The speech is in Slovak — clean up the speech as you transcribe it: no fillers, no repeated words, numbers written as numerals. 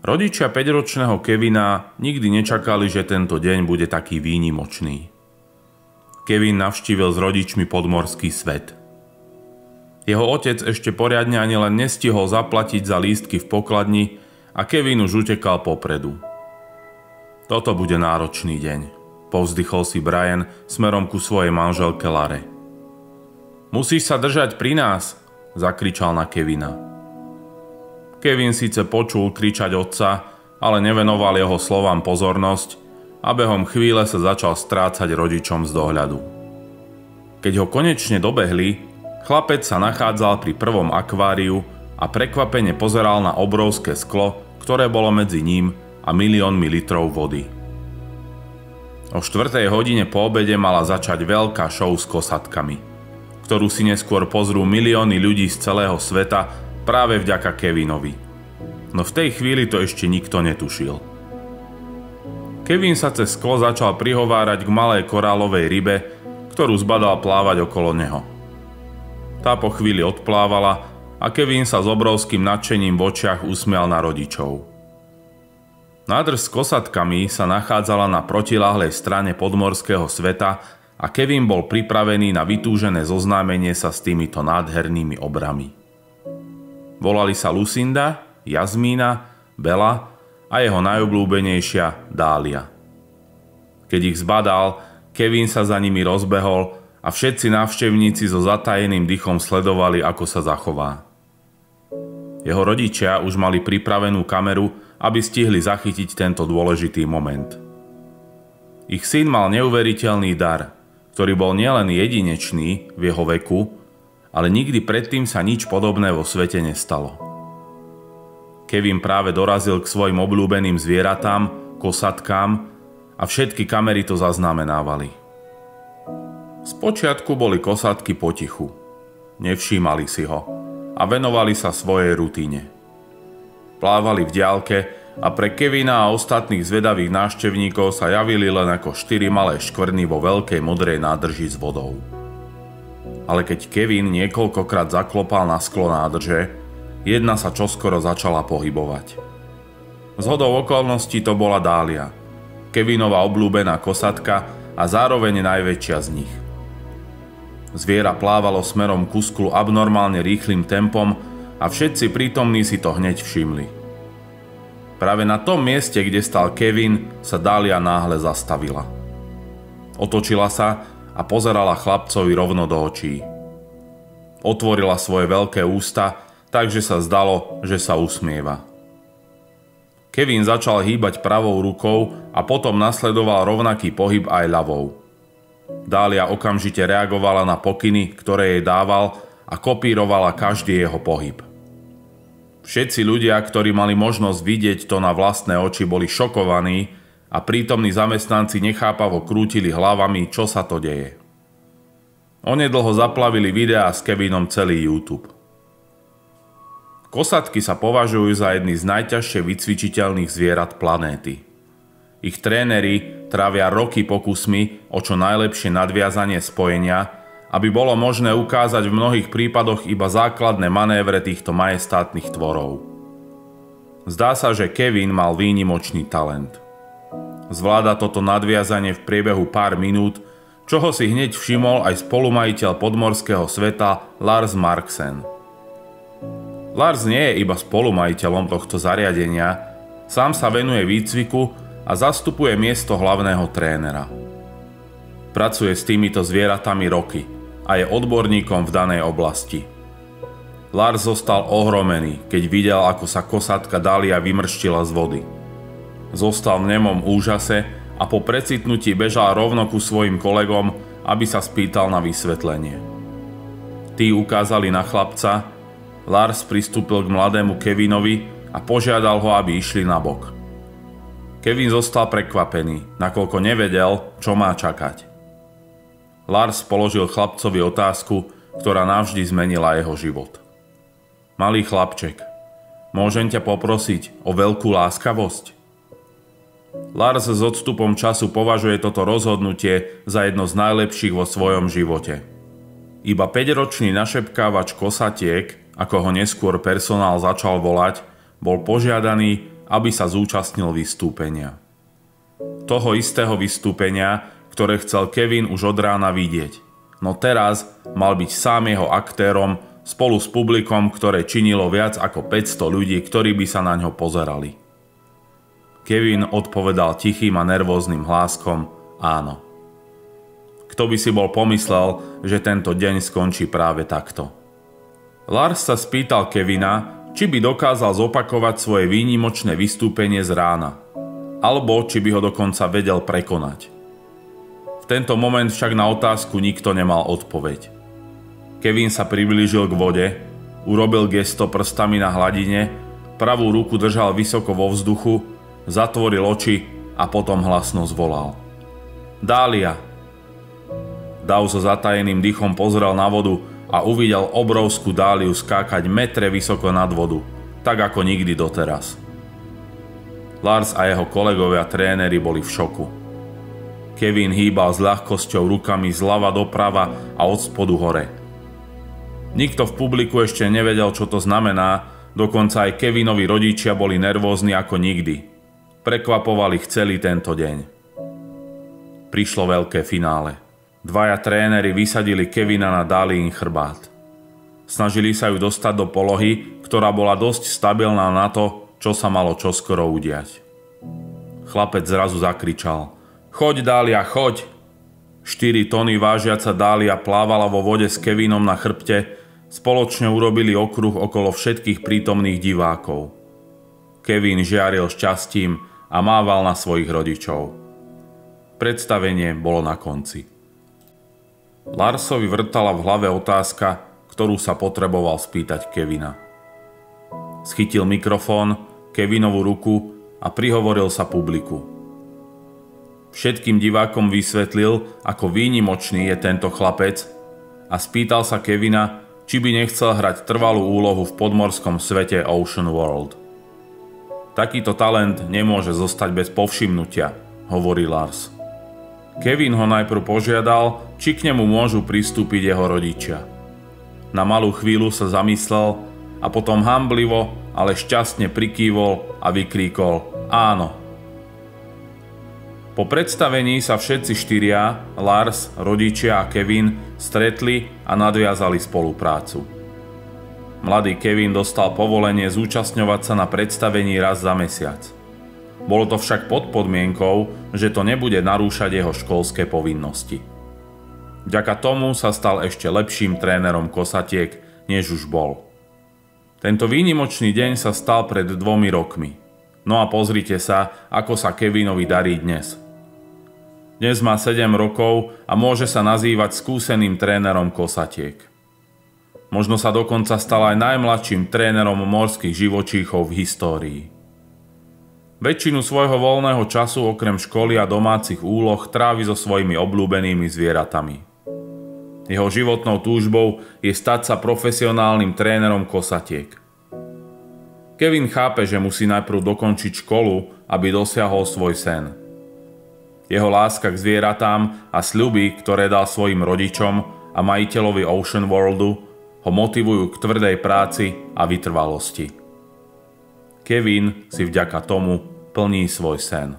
Rodičia 5-ročného Kevina nikdy nečakali, že tento deň bude taký výnimočný. Kevin navštívil s rodičmi podmorský svet. Jeho otec ešte poriadne ani len nestihol zaplatiť za lístky v pokladni a Kevin už utekal popredu. Toto bude náročný deň, povzdychol si Brian smerom ku svojej manželke Lare. Musíš sa držať pri nás, zakričal na Kevina. Kevin síce počul kričať otca, ale nevenoval jeho slovám pozornosť a behom chvíle sa začal strácať rodičom z dohľadu. Keď ho konečne dobehli, chlapec sa nachádzal pri prvom akváriu a prekvapene pozeral na obrovské sklo, ktoré bolo medzi ním a miliónmi litrov vody. O 4:00 hodine po obede mala začať veľká show s kosatkami, ktorú si neskôr pozrú milióny ľudí z celého sveta práve vďaka Kevinovi. No v tej chvíli to ešte nikto netušil. Kevin sa cez sklo začal prihovárať k malej korálovej rybe, ktorú zbadal plávať okolo neho. Tá po chvíli odplávala a Kevin sa s obrovským nadšením v očiach usmial na rodičov. Nádrž s kosatkami sa nachádzala na protiľahlej strane podmorského sveta a Kevin bol pripravený na vytúžené zoznámenie sa s týmito nádhernými obrami. Volali sa Lucinda, Jasmína, Bella a jeho najobľúbenejšia Dália. Keď ich zbadal, Kevin sa za nimi rozbehol a všetci návštevníci so zatajeným dychom sledovali, ako sa zachová. Jeho rodičia už mali pripravenú kameru, aby stihli zachytiť tento dôležitý moment. Ich syn mal neuveriteľný dar, ktorý bol nielen jedinečný v jeho veku, ale nikdy predtým sa nič podobné vo svete nestalo. Kevin práve dorazil k svojim obľúbeným zvieratám, kosatkám a všetky kamery to zaznamenávali. Spočiatku boli kosatky potichu. Nevšímali si ho a venovali sa svojej rutine. Plávali v diaľke a pre Kevina a ostatných zvedavých návštevníkov sa javili len ako 4 malé škvrny vo veľkej modrej nádrži s vodou. Ale keď Kevin niekoľkokrát zaklopal na sklo nádrže, jedna sa čoskoro začala pohybovať. Zhodou okolností to bola Dália, Kevinova obľúbená kosatka a zároveň najväčšia z nich. Zviera plávalo smerom ku sklu abnormálne rýchlym tempom a všetci prítomní si to hneď všimli. Práve na tom mieste, kde stal Kevin, sa Dália náhle zastavila. Otočila sa a pozerala chlapcovi rovno do očí. Otvorila svoje veľké ústa, takže sa zdalo, že sa usmieva. Kevin začal hýbať pravou rukou a potom nasledoval rovnaký pohyb aj ľavou. Dália okamžite reagovala na pokyny, ktoré jej dával a kopírovala každý jeho pohyb. Všetci ľudia, ktorí mali možnosť vidieť to na vlastné oči, boli šokovaní a prítomní zamestnanci nechápavo krútili hlavami, čo sa to deje. Onedlho zaplavili videá s Kevinom celý YouTube. Kosatky sa považujú za jedny z najťažšie vycvičiteľných zvierat planéty. Ich tréneri trávia roky pokusmi o čo najlepšie nadviazanie spojenia, aby bolo možné ukázať v mnohých prípadoch iba základné manévre týchto majestátnych tvorov. Zdá sa, že Kevin mal výnimočný talent. Zvláda toto nadviazanie v priebehu pár minút, čoho si hneď všimol aj spolumajiteľ podmorského sveta Lars Marksen. Lars nie je iba spolumajiteľom tohto zariadenia, sám sa venuje výcviku a zastupuje miesto hlavného trénera. Pracuje s týmito zvieratami roky a je odborníkom v danej oblasti. Lars zostal ohromený, keď videl, ako sa kosatka Dália vymrštila z vody. Zostal v nemom úžase a po precitnutí bežal rovno ku svojim kolegom, aby sa spýtal na vysvetlenie. Tí ukázali na chlapca, Lars pristúpil k mladému Kevinovi a požiadal ho, aby išli nabok. Kevin zostal prekvapený, nakoľko nevedel, čo má čakať. Lars položil chlapcovi otázku, ktorá navždy zmenila jeho život. Malý chlapček, môžem ťa poprosiť o veľkú láskavosť? Lars s odstupom času považuje toto rozhodnutie za jedno z najlepších vo svojom živote. Iba 5-ročný našepkávač kosatiek, ako ho neskôr personál začal volať, bol požiadaný, aby sa zúčastnil vystúpenia. Toho istého vystúpenia, ktoré chcel Kevin už od rána vidieť. No teraz mal byť sám jeho aktérom spolu s publikom, ktoré činilo viac ako 500 ľudí, ktorí by sa na ňo pozerali. Kevin odpovedal tichým a nervóznym hláskom áno. Kto by si bol pomyslel, že tento deň skončí práve takto. Lars sa spýtal Kevina, či by dokázal zopakovať svoje výnimočné vystúpenie z rána, alebo či by ho dokonca vedel prekonať. V tento moment však na otázku nikto nemal odpoveď. Kevin sa priblížil k vode, urobil gesto prstami na hladine, pravú ruku držal vysoko vo vzduchu, zatvoril oči a potom hlasno zvolal. Dália! Dav so zatajeným dýchom pozrel na vodu a uvidel obrovskú dáliu skákať metre vysoko nad vodu, tak ako nikdy doteraz. Lars a jeho kolegovia tréneri boli v šoku. Kevin hýbal s ľahkosťou rukami zľava doprava a od spodu hore. Nikto v publiku ešte nevedel, čo to znamená, dokonca aj Kevinovi rodičia boli nervózni ako nikdy. Prekvapovali ich celý tento deň. Prišlo veľké finále. Dvaja tréneri vysadili Kevina na Dályin chrbát. Snažili sa ju dostať do polohy, ktorá bola dosť stabilná na to, čo sa malo čoskoro udiať. Chlapec zrazu zakričal: Choď, Dália, choď! 4 tony vážiaca Dália plávala vo vode s Kevinom na chrbte, spoločne urobili okruh okolo všetkých prítomných divákov. Kevin žiaril šťastím a mával na svojich rodičov. Predstavenie bolo na konci. Larsovi vrtala v hlave otázka, ktorú sa potreboval spýtať Kevina. Schytil mikrofón, Kevinovú ruku a prihovoril sa publiku. Všetkým divákom vysvetlil, ako výnimočný je tento chlapec a spýtal sa Kevina, či by nechcel hrať trvalú úlohu v podmorskom svete Ocean World. Takýto talent nemôže zostať bez povšimnutia, hovorí Lars. Kevin ho najprv požiadal, či k nemu môžu pristúpiť jeho rodičia. Na malú chvíľu sa zamyslel a potom hanblivo, ale šťastne prikývol a vykríkol áno. Po predstavení sa všetci štyria, Lars, rodičia a Kevin, stretli a nadviazali spoluprácu. Mladý Kevin dostal povolenie zúčastňovať sa na predstavení raz za mesiac. Bolo to však pod podmienkou, že to nebude narúšať jeho školské povinnosti. Vďaka tomu sa stal ešte lepším trénerom kosatiek, než už bol. Tento výnimočný deň sa stal pred 2 rokmi. No a pozrite sa, ako sa Kevinovi darí dnes. Dnes má 7 rokov a môže sa nazývať skúseným trénerom kosatiek. Možno sa dokonca stal aj najmladším trénerom morských živočíchov v histórii. Väčšinu svojho voľného času okrem školy a domácich úloh trávi so svojimi obľúbenými zvieratami. Jeho životnou túžbou je stať sa profesionálnym trénerom kosatiek. Kevin chápe, že musí najprv dokončiť školu, aby dosiahol svoj sen. Jeho láska k zvieratám a sľuby, ktoré dal svojim rodičom a majiteľovi Ocean Worldu, ho motivujú k tvrdej práci a vytrvalosti. Kevin si vďaka tomu plní svoj sen.